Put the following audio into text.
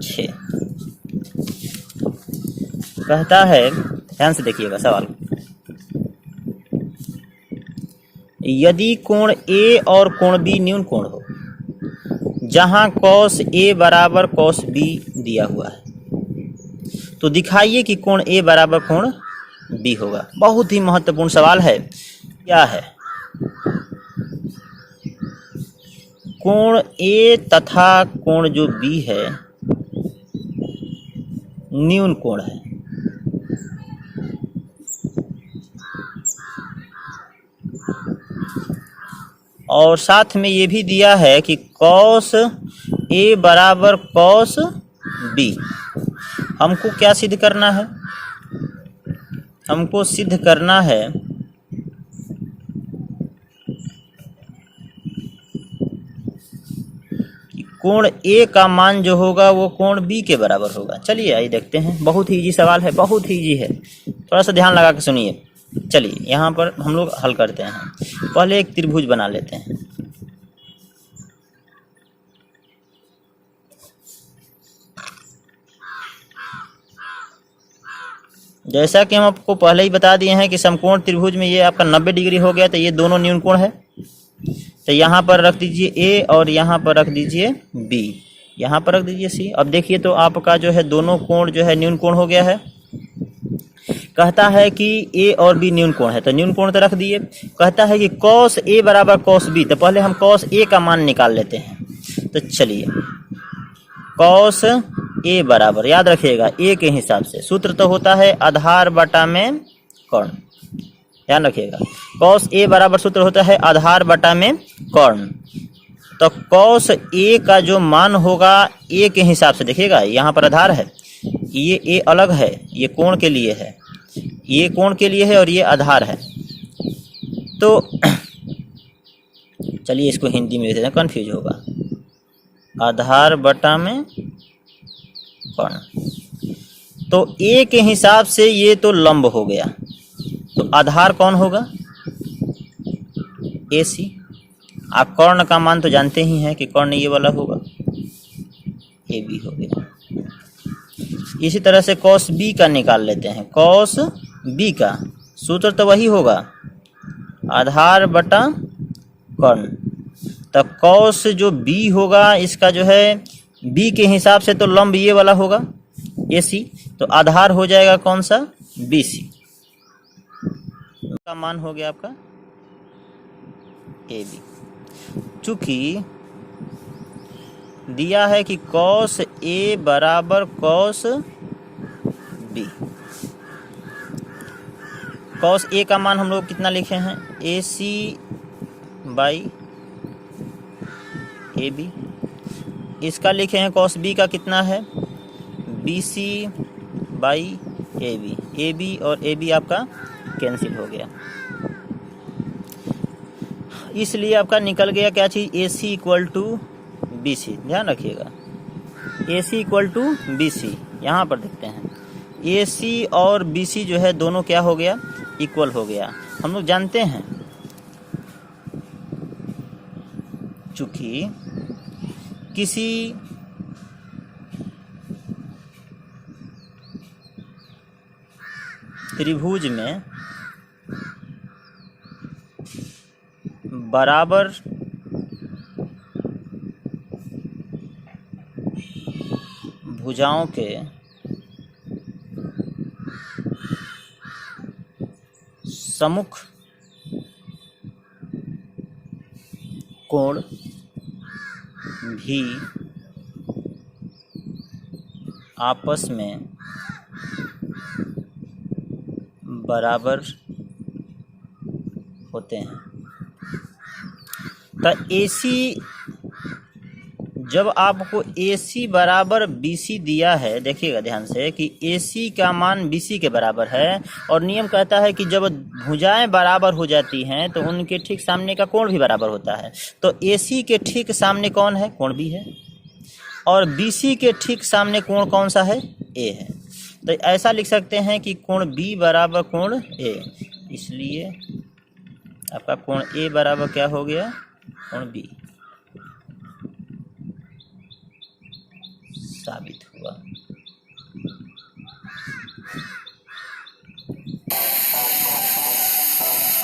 6। कहता है, ध्यान से देखिएगा सवाल, यदि कोण ए और कोण बी न्यून कोण हो, जहां कॉस ए बराबर कॉस बी दिया हुआ है, तो दिखाइए कि कोण ए बराबर कोण बी होगा। बहुत ही महत्वपूर्ण सवाल है। क्या है? कोण ए तथा कोण जो बी है न्यून कोण है। और साथ में ये भी दिया है कि कॉस ए बराबर कॉस बी। हमको क्या सिद्ध करना है? हमको सिद्ध करना है कि कोण ए का मान जो होगा वो कोण बी के बराबर होगा। चलिए आइए देखते हैं। बहुत ही इजी सवाल है, बहुत ही इजी है, थोड़ा सा ध्यान लगा के सुनिए। चलिए यहाँ पर हम लोग हल करते हैं। पहले एक त्रिभुज बना लेते हैं। जैसा कि हम आपको पहले ही बता दिए हैं कि समकोण त्रिभुज में ये आपका 90 डिग्री हो गया, तो ये दोनों न्यून कोण है। तो यहाँ पर रख दीजिए ए और यहाँ पर रख दीजिए बी, यहाँ पर रख दीजिए सी। अब देखिए तो आपका जो है दोनों कोण जो है न्यून कोण हो गया है। कहता है कि ए और बी न्यून कोण है, तो न्यून कोण तो रख दिए। कहता है कि कॉस ए बराबर कॉस बी, तो पहले हम कॉस ए का मान निकाल लेते हैं। तो चलिए, कॉस ए बराबर, याद रखिएगा ए के हिसाब से सूत्र तो होता है आधार बटा में कर्ण, ध्यान रखिएगा। कॉस ए बराबर सूत्र होता है आधार बटा में कर्ण। तो कॉस ए का जो मान होगा ए के हिसाब से, देखिएगा यहाँ पर आधार है, ये ए अलग है, ये कोण के लिए है, ये कोण के लिए है और ये आधार है। तो चलिए इसको हिंदी में देते हैं, कंफ्यूज होगा। आधार बटा में कर्ण, तो ए के हिसाब से ये तो लंब हो गया, तो आधार कौन होगा? ए सी। आप कर्ण का मान तो जानते ही हैं कि कर्ण ये वाला होगा, ए बी हो गया। इसी तरह से कॉस बी का निकाल लेते हैं। कॉस बी का सूत्र तो वही होगा आधार बटा कर्ण। तो कॉस जो बी होगा इसका जो है बी के हिसाब से तो लंब ये वाला होगा ए सी, तो आधार हो जाएगा कौन सा? B C. का मान हो गया आपका ए बी। चूंकि दिया है कि कॉस ए बराबर कॉस बी, कॉस ए का मान हम लोग कितना लिखे हैं? A C by A B. इसका लिखे हैं कॉस बी का कितना है? B C by A B. A B और ए बी आपका कैंसिल हो गया, इसलिए आपका निकल गया क्या चीज़? ए सी इक्वल टू बी सी। ध्यान रखिएगा, ए सी इक्वल टू बी सी। यहाँ पर देखते हैं ए सी और बी सी जो है दोनों क्या हो गया? इक्वल हो गया। हम लोग जानते हैं चूंकि किसी त्रिभुज में बराबर भुजाओं के सम्मुख कोण भी आपस में बराबर होते हैं। तो AC, जब आपको AC बराबर BC दिया है, देखिएगा ध्यान से कि AC का मान BC के बराबर है, और नियम कहता है कि जब भुजाएं बराबर हो जाती हैं तो उनके ठीक सामने का कोण भी बराबर होता है। तो AC के ठीक सामने कौन है? कोण B है, और BC के ठीक सामने कोण कौन सा है? A है। तो ऐसा लिख सकते हैं कि कोण B बराबर कोण A, इसलिए आपका कोण A बराबर क्या हो गया? कोण B। साबित हुआ।